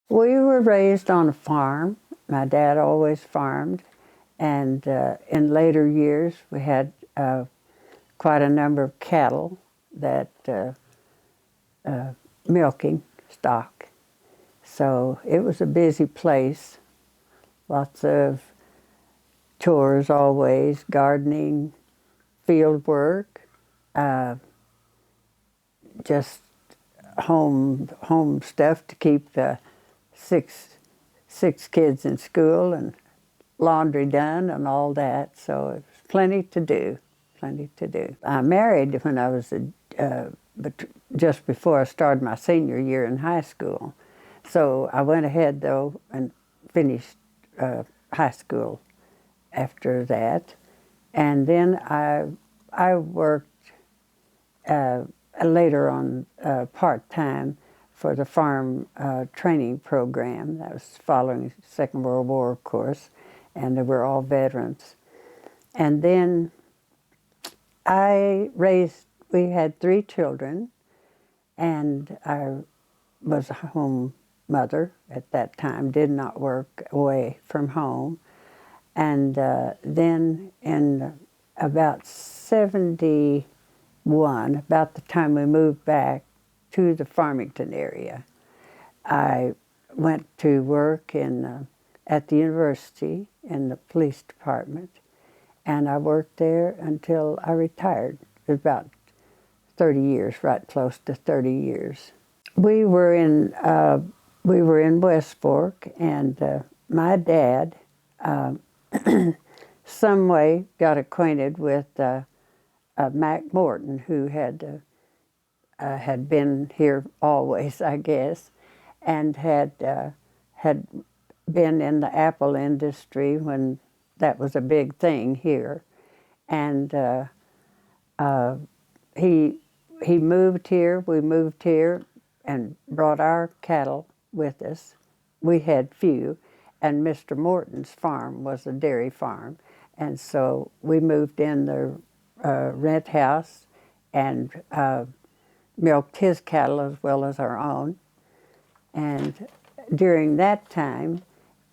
We were raised on a farm. My dad always farmed, and in later years we had quite a number of cattle that milking stock. So it was a busy place. Lots of chores always, gardening, field work, uh, just home stuff to keep the six kids in school and laundry done and all that. So it was plenty to do, plenty to do. I married when I was but just before I started my senior year in high school. So I went ahead though and finished high school after that, and then I worked later on part time for the farm training program. That was following the Second World War, of course, and they were all veterans. And then we had 3 children, and I was a home mother at that time, did not work away from home. And then in about 71, about the time we moved back to the Farmington area, I went to work at the university in the police department, and I worked there until I retired. It was about 30 years, right close to 30 years. We were in West Fork, and my dad some way got acquainted with Mac Morton, who had been here always, I guess, and had been in the apple industry when that was a big thing here, and he moved here. We moved here and brought our cattle with us. We had few, and Mr. Morton's farm was a dairy farm, and so we moved in the rent house and milked his cattle as well as our own. And during that time,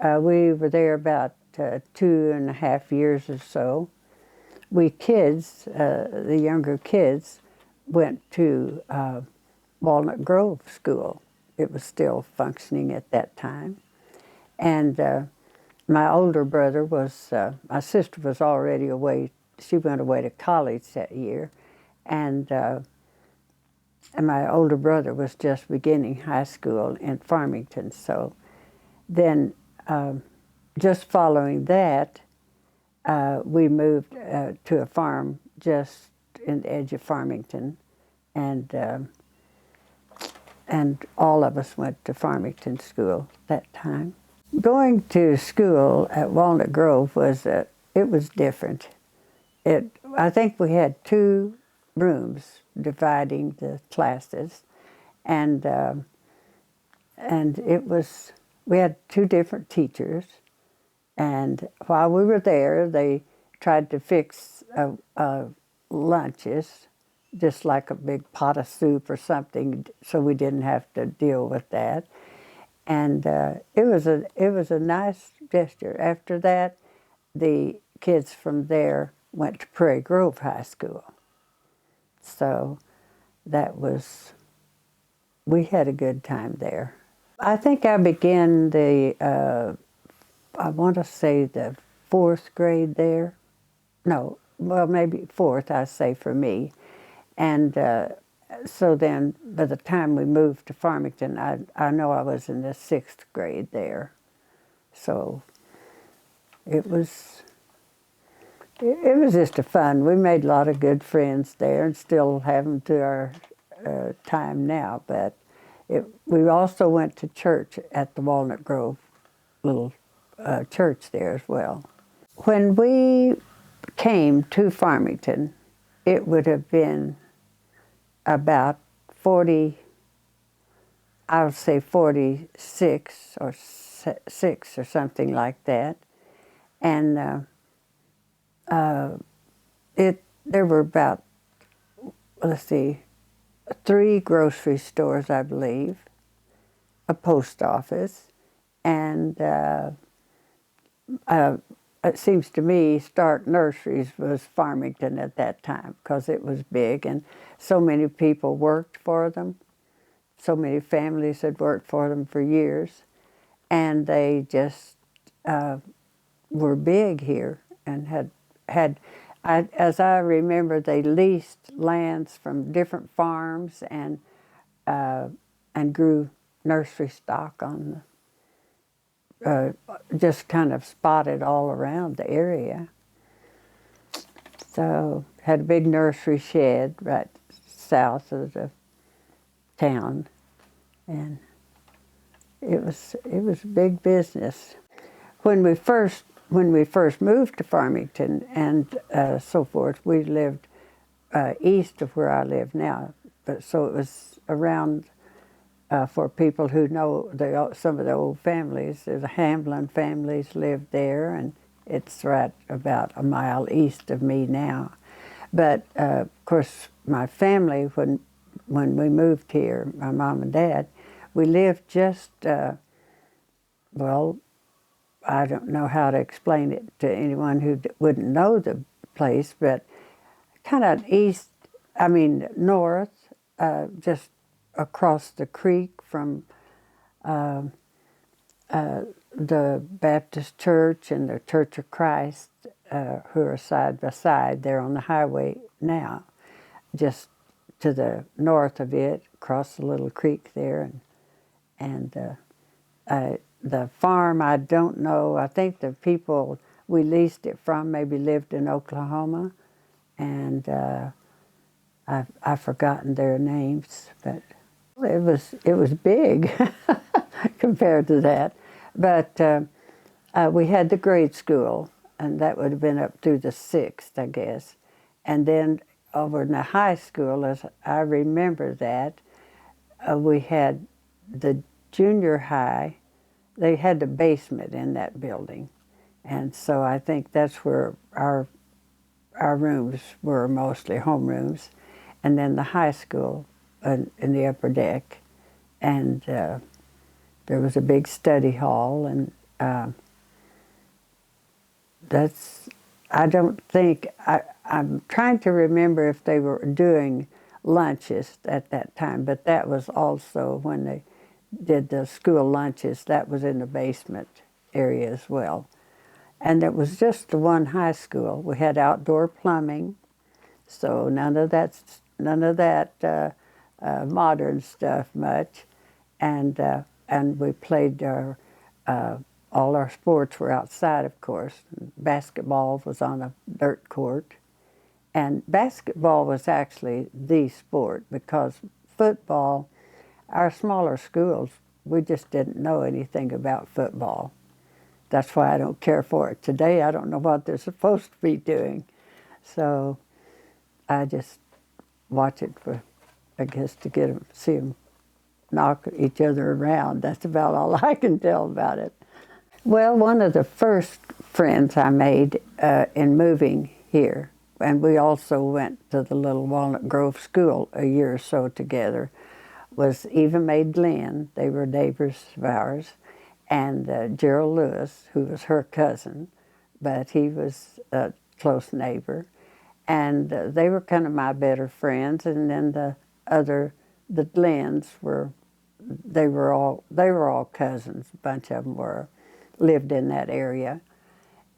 we were there about 2.5 years or so. We kids, the younger kids, went to Walnut Grove School. It was still functioning at that time. And my older brother my sister was already away. She went away to college that year. And my older brother was just beginning high school in Farmington. So then, just following that, we moved to a farm just in the edge of Farmington, and all of us went to Farmington School that time. Going to school at Walnut Grove it was different. I think we had 2 rooms dividing the classes, and we had 2 different teachers. And while we were there, they tried to fix lunches, just like a big pot of soup or something, so we didn't have to deal with that. And it was a nice gesture. After that, the kids from there went to Prairie Grove High School. So we had a good time there. I think I began I want to say the 4th grade there. No, well, maybe 4th, I say for me. And so then by the time we moved to Farmington, I know I was in the 6th grade there. So it was just a fun. We made a lot of good friends there and still have them to our time now. But we also went to church at the Walnut Grove little church there as well. When we came to Farmington, it would have been about I would say 46 or 6 or something like that. And there were about, let's see, 3 grocery stores, I believe, a post office, and it seems to me Stark Nurseries was Farmington at that time because it was big and so many people worked for them. So many families had worked for them for years, and they just were big here and as I remember, they leased lands from different farms and grew nursery stock on just kind of spotted all around the area. So had a big nursery shed right south of the town, and it was big business. When we first moved to Farmington and so forth, we lived east of where I live now, but so it was around. For people who know some of the old families, the Hamlin families lived there, and it's right about a mile east of me now. But of course, my family, when we moved here, my mom and dad, we lived just well, I don't know how to explain it to anyone who wouldn't know the place, but kind of north, just across the creek from the Baptist Church and the Church of Christ, who are side by side. They're on the highway now, just to the north of it, across the little creek there, and the farm, I don't know. I think the people we leased it from maybe lived in Oklahoma, and I've forgotten their names, but it was big compared to that. But we had the grade school, and that would have been up through the 6th, I guess. And then over in the high school, as I remember that, we had the junior high. They had the basement in that building, and so I think that's where our rooms were, mostly homerooms, and then the high school in the upper deck, and there was a big study hall, and I don't think, I'm trying to remember if they were doing lunches at that time, but that was also when they did the school lunches, that was in the basement area as well. And it was just the one high school. We had outdoor plumbing, so none of that modern stuff much, and we played all our sports were outside, of course. Basketball was on a dirt court, and basketball was actually the sport because football, our smaller schools, we just didn't know anything about football. That's why I don't care for it today. I don't know what they're supposed to be doing, so I just watch it for, I guess, to see them knock each other around. That's about all I can tell about it. Well, one of the first friends I made in moving here, and we also went to the little Walnut Grove school a year or so together, was Eva Mae Glenn. They were neighbors of ours, and Gerald Lewis, who was her cousin, but he was a close neighbor. And they were kind of my better friends, and then the Glens they were all cousins. A bunch of them lived in that area.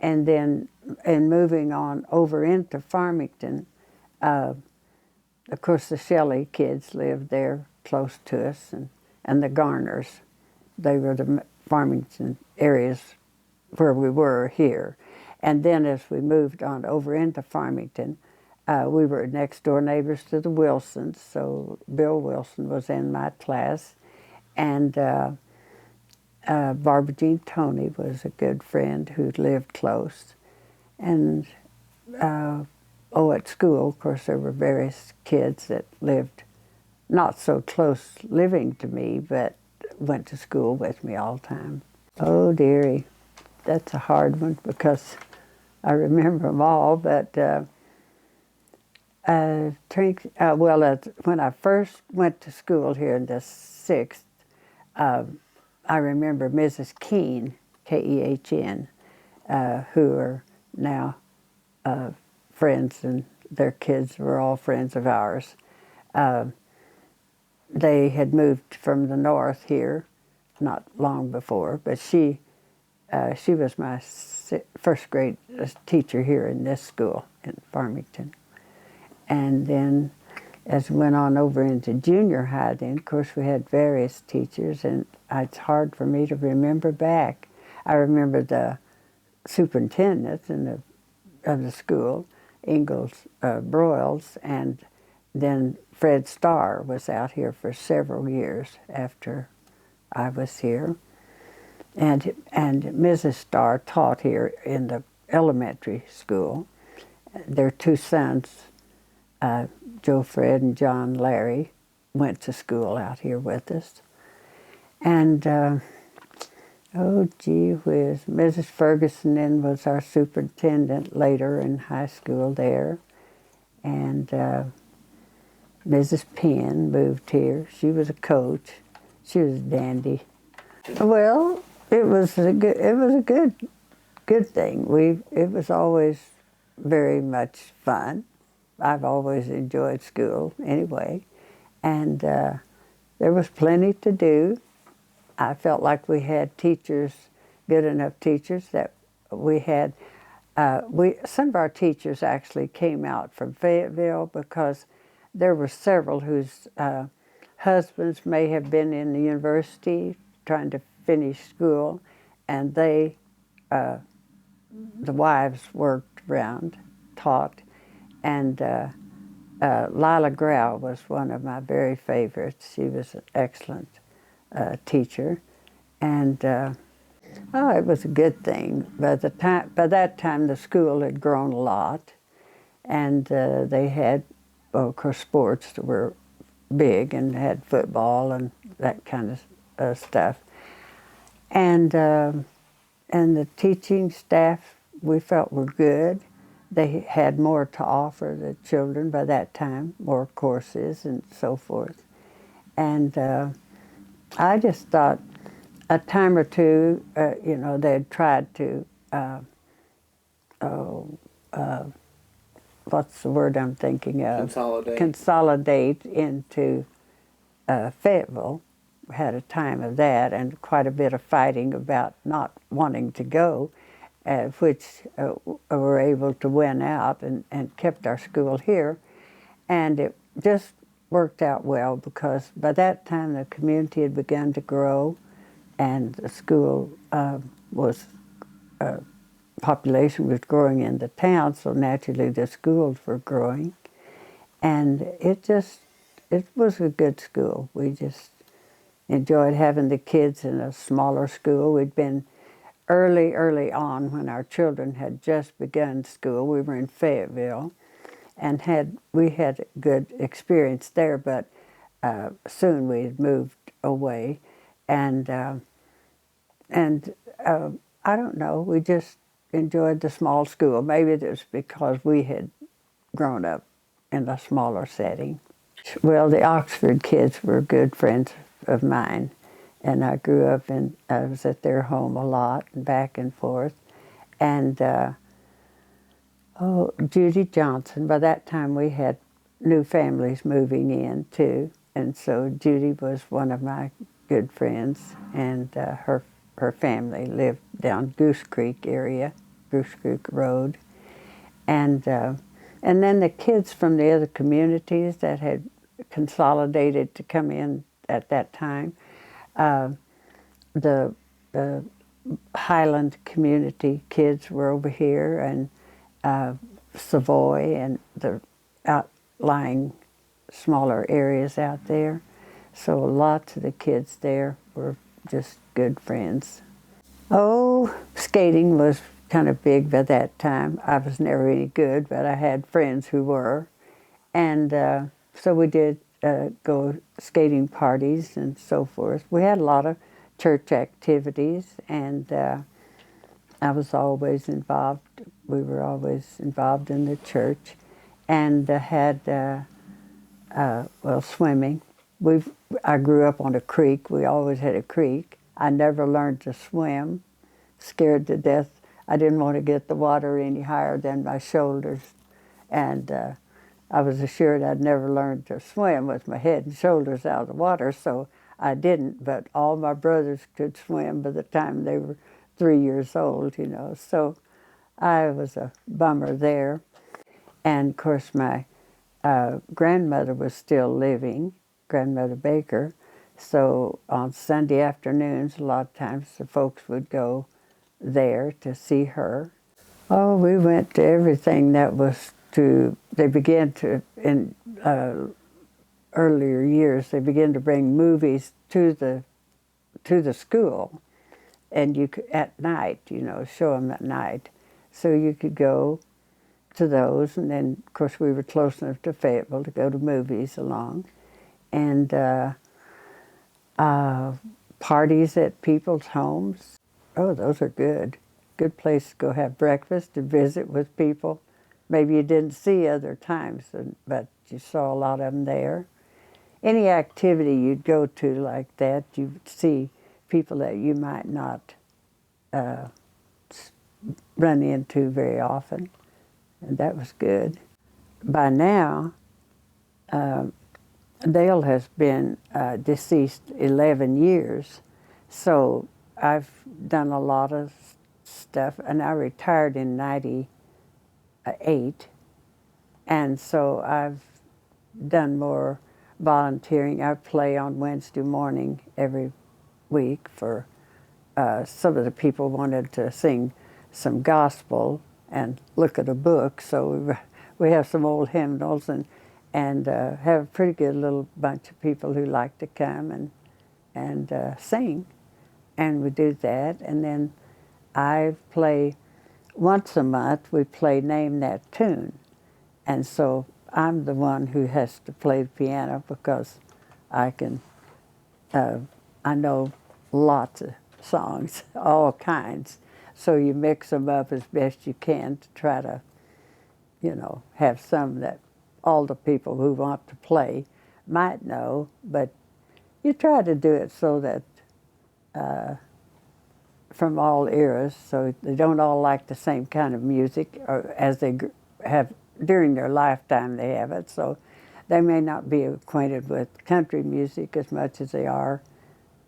And then in moving on over into Farmington, of course the Shelley kids lived there close to us, and the Garners. They were the Farmington areas where we were here. And then as we moved on over into Farmington, we were next door neighbors to the Wilsons, so Bill Wilson was in my class, and Barbara Jean Toney was a good friend who lived close. And at school, of course, there were various kids that lived not so close living to me, but went to school with me all the time. Oh, dearie, that's a hard one because I remember them all, but when I first went to school here in the 6th, I remember Mrs. Keen, Kehn, who are now friends, and their kids were all friends of ours. They had moved from the north here not long before, but she was my first grade teacher here in this school in Farmington. And then as we went on over into junior high, then of course we had various teachers, and it's hard for me to remember back. I remember the superintendent of the school, Ingalls Broyles, and then Fred Starr was out here for several years after I was here. And Mrs. Starr taught here in the elementary school. Their two sons, Joe Fred and John Larry, went to school out here with us. And oh gee whiz, Mrs. Ferguson then was our superintendent later in high school there. And Mrs. Penn moved here. She was a coach. She was a dandy. Well, it was a good thing. It was always very much fun. I've always enjoyed school anyway, and there was plenty to do. I felt like we had teachers, good enough teachers that we had. Some of our teachers actually came out from Fayetteville because there were several whose husbands may have been in the university trying to finish school, and the wives worked around, taught, and Lila Grau was one of my very favorites. She was an excellent teacher, and it was a good thing. By that time, the school had grown a lot, and they had, well, of course, sports that were big and had football and that kind of stuff. And the teaching staff we felt were good. They had more to offer the children by that time, more courses and so forth. And I just thought a time or two, they'd tried to, what's the word I'm thinking of? Consolidate into Fayetteville. We had a time of that and quite a bit of fighting about not wanting to go, which were able to win out and kept our school here. And it just worked out well because by that time the community had begun to grow, and the school population was growing in the town, so naturally the schools were growing. And it was a good school. We just enjoyed having the kids in a smaller school. We'd been early on when our children had just begun school. We were in Fayetteville, and we had a good experience there, but soon we had moved away, and I don't know, we just enjoyed the small school. Maybe it was because we had grown up in a smaller setting. Well, the Oxford kids were good friends of mine, and I grew up I was at their home a lot and back and forth. And Judy Johnson, by that time we had new families moving in too, and so Judy was one of my good friends, and her family lived down Goose Creek area, Goose Creek Road. And then the kids from the other communities that had consolidated to come in at that time, the Highland community kids were over here, and Savoy and the outlying smaller areas out there. So lots of the kids there were just good friends. Oh, skating was kind of big by that time. I was never any good, but I had friends who were. And so we did go skating parties and so forth. We had a lot of church activities, and I was always involved. We were always involved in the church, and had, swimming. I grew up on a creek. We always had a creek. I never learned to swim, scared to death. I didn't want to get the water any higher than my shoulders. And I was assured I'd never learn to swim with my head and shoulders out of the water, so I didn't. But all my brothers could swim by the time they were 3 years old, you know. So I was a bummer there. And of course, my grandmother was still living, Grandmother Baker. So on Sunday afternoons, a lot of times the folks would go there to see her. Oh, we went to everything that was to, they began to, in earlier years, they began to bring movies to the school, and you could, at night, you know, show them at night. So you could go to those, and then, of course, we were close enough to Fayetteville to go to movies along. And parties at people's homes. Oh, those are good. Good place to go have breakfast, to visit with people. Maybe you didn't see other times, but you saw a lot of them there. Any activity you'd go to like that, you would see people that you might not run into very often, and that was good. By now, Dale has been deceased 11 years, so I've done a lot of stuff, and I retired in 98, and so I've done more volunteering. I play on Wednesday morning every week for some of the people wanted to sing some gospel and look at a book, so we have some old hymnals and have a pretty good little bunch of people who like to come and sing, and we do that. And then I play once a month. We play Name That Tune, and so I'm the one who has to play the piano because I can. I know lots of songs, all kinds. So you mix them up as best you can to try to, you know, have some that all the people who want to play might know, but you try to do it so that from all eras, so they don't all like the same kind of music, or as they have during their lifetime they have it, so they may not be acquainted with country music as much as they are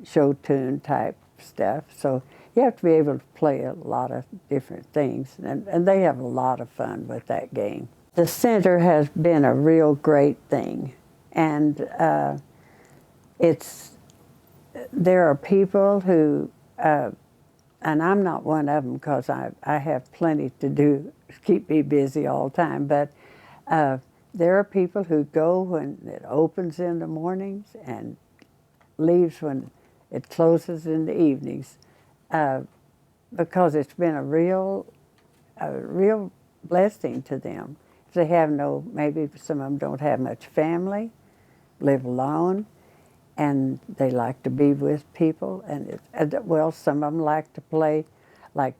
show tune type stuff. So you have to be able to play a lot of different things, and they have a lot of fun with that game. The center has been a real great thing, and there are people who, and I'm not one of them because I have plenty to do to keep me busy all the time, but there are people who go when it opens in the mornings and leaves when it closes in the evenings, because it's been a real blessing to them. If they have maybe some of them don't have much family, live alone, and they like to be with people. And well, some of them like to play, like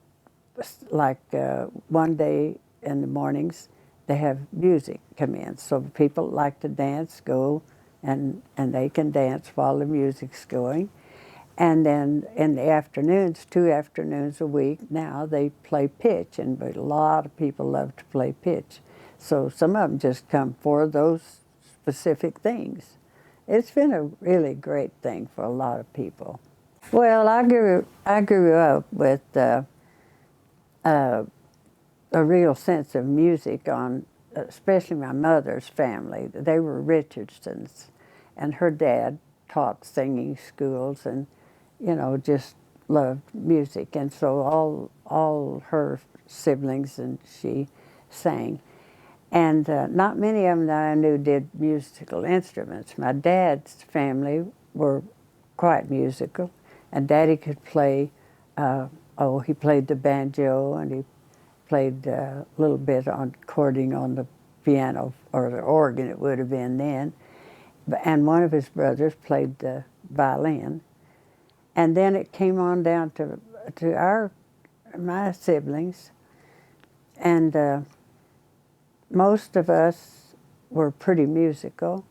one day in the mornings, they have music come in. So people like to dance, go, and they can dance while the music's going. And then in the afternoons, 2 afternoons a week now, they play pitch, and a lot of people love to play pitch. So some of them just come for those specific things. It's been a really great thing for a lot of people. Well, I grew up with a real sense of music on, especially my mother's family. They were Richardsons, and her dad taught singing schools, and you know, just loved music, and so all her siblings and she sang. And not many of them that I knew did musical instruments. My dad's family were quite musical, and Daddy could play, he played the banjo, and he played a little bit on chording on the piano, or the organ it would have been then. And one of his brothers played the violin. And then it came on down to my siblings, and most of us were pretty musical.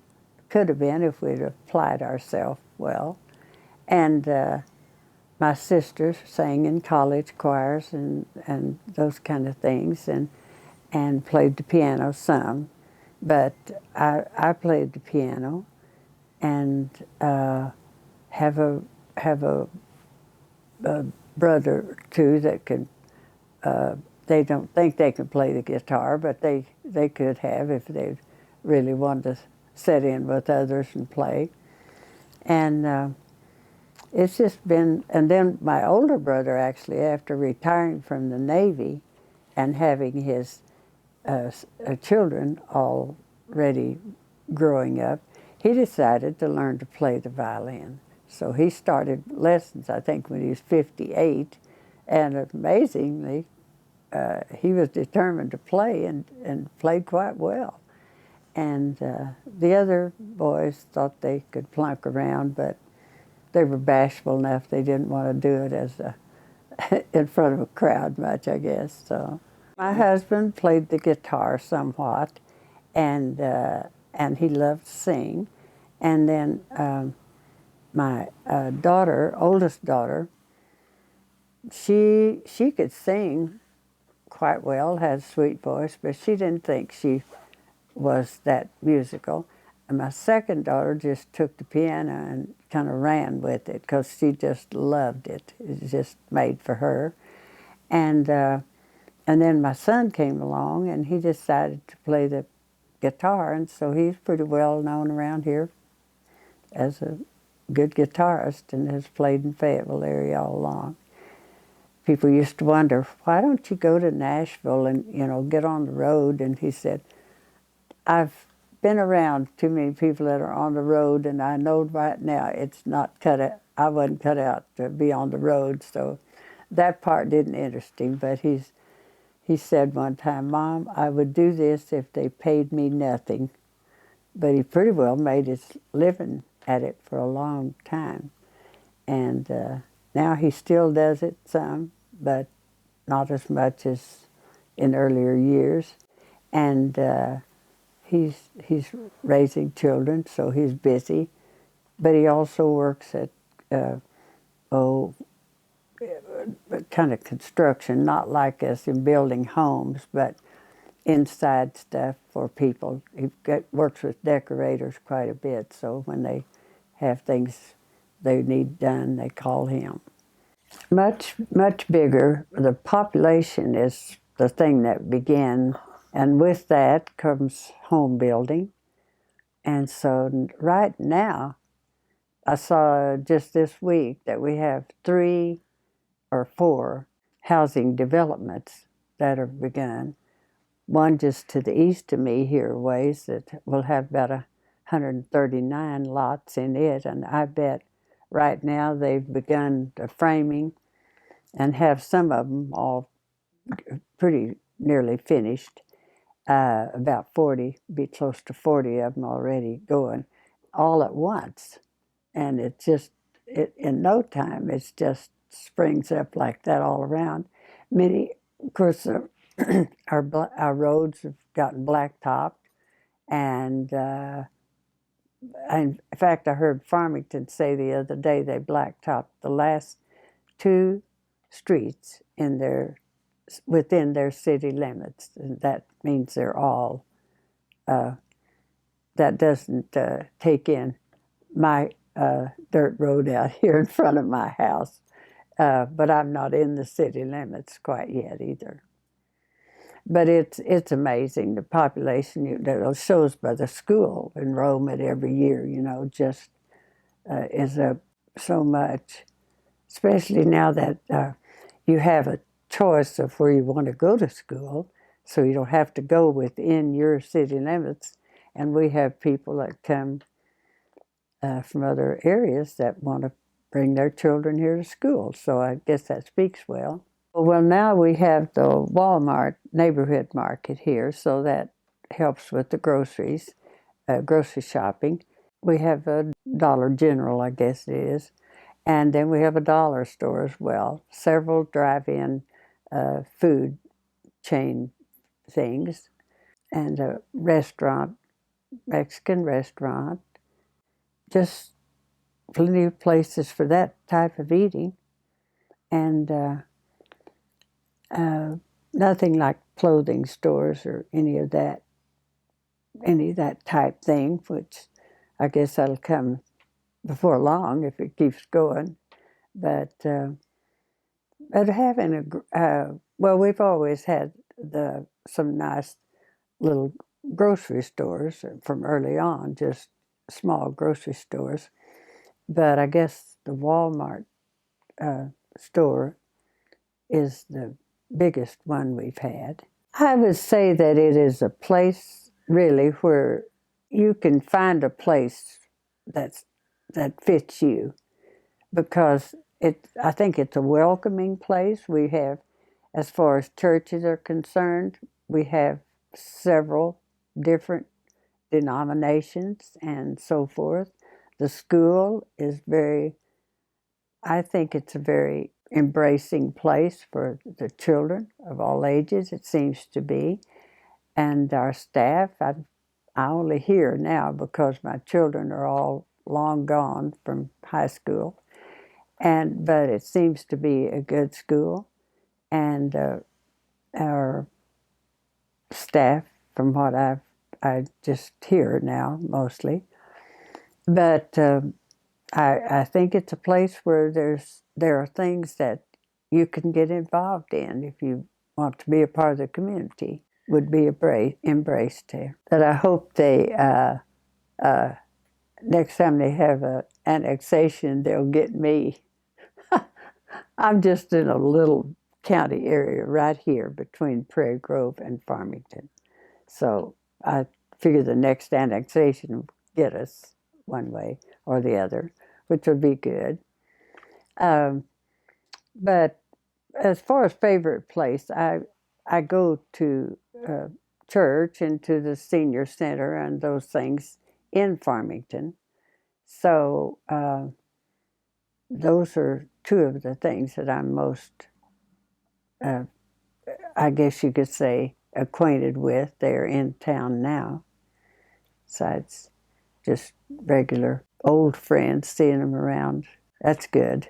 Could have been if we'd applied ourselves well. And my sisters sang in college choirs and those kind of things, and played the piano some. But I played the piano, and have a brother or two that could. They don't think they can play the guitar, but they could have if they really wanted to sit in with others and play. And it's just been, and then my older brother actually, after retiring from the Navy and having his children already growing up, he decided to learn to play the violin. So he started lessons, I think, when he was 58, and amazingly, he was determined to play and played quite well. And the other boys thought they could plunk around, but they were bashful enough they didn't want to do it as in front of a crowd much, I guess. So my husband played the guitar somewhat, and he loved to sing. And then my daughter, oldest daughter, she could sing quite well, had a sweet voice, but she didn't think she was that musical. And my second daughter just took the piano and kind of ran with it because she just loved it. It was just made for her. And then my son came along, and he decided to play the guitar, and so he's pretty well known around here as a good guitarist and has played in Fayetteville area all along. People used to wonder, why don't you go to Nashville and, get on the road? And he said, I've been around too many people that are on the road, and I know right now it's not cut out. I wasn't cut out to be on the road, so that part didn't interest him. But he said one time, Mom, I would do this if they paid me nothing. But he pretty well made his living at it for a long time. And now he still does it some, but not as much as in earlier years. And he's raising children, so he's busy. But he also works at kind of construction, not like us in building homes, but inside stuff for people. He works with decorators quite a bit, so when they have things they need done, they call him. Much, much bigger. The population is the thing that began, and with that comes home building. And so right now, I saw just this week that we have 3 or 4 housing developments that are begun. One just to the east of me here ways that will have about 139 lots in it, and I bet right now they've begun the framing and have some of them all pretty nearly finished. About 40, be close to 40 of them already going, all at once. And it just, in no time, it's just springs up like that all around. Many, of course, our roads have gotten blacktopped, and in fact, I heard Farmington say the other day they blacktopped the last 2 streets within their city limits, and that means they're all. That doesn't take in my dirt road out here in front of my house, but I'm not in the city limits quite yet either. But it's amazing, the population that shows by the school enrollment every year, just is up so much, especially now that you have a choice of where you want to go to school, so you don't have to go within your city limits. And we have people that come from other areas that want to bring their children here to school, so I guess that speaks well. Well, now we have the Walmart neighborhood market here, so that helps with the groceries, grocery shopping. We have a Dollar General, I guess it is, and then we have a dollar store as well, several drive-in food chain things, and a restaurant, Mexican restaurant, just plenty of places for that type of eating. and nothing like clothing stores or any of that type thing, which I guess that'll come before long if it keeps going. But having well, we've always had some nice little grocery stores from early on, just small grocery stores. But I guess the Walmart store is the biggest one we've had. I would say that it is a place really where you can find a place that fits you, because I think it's a welcoming place. We have, as far as churches are concerned, we have several different denominations and so forth. The school is I think it's a very embracing place for the children of all ages, it seems to be. And our staff, I only hear now because my children are all long gone from high school. But it seems to be a good school, and our staff, from what I just hear now mostly. But I think it's a place where there are things that you can get involved in if you want to be a part of the community. Would be embraced there. That I hope they next time they have an annexation, they'll get me. I'm just in a little county area right here between Prairie Grove and Farmington. So I figure the next annexation will get us one way or the other, which would be good. But as far as favorite place, I go to church and to the senior center and those things in Farmington. So those are two of the things that I'm most, I guess you could say, acquainted with. They're in town now. Besides just regular old friends, seeing them around. That's good.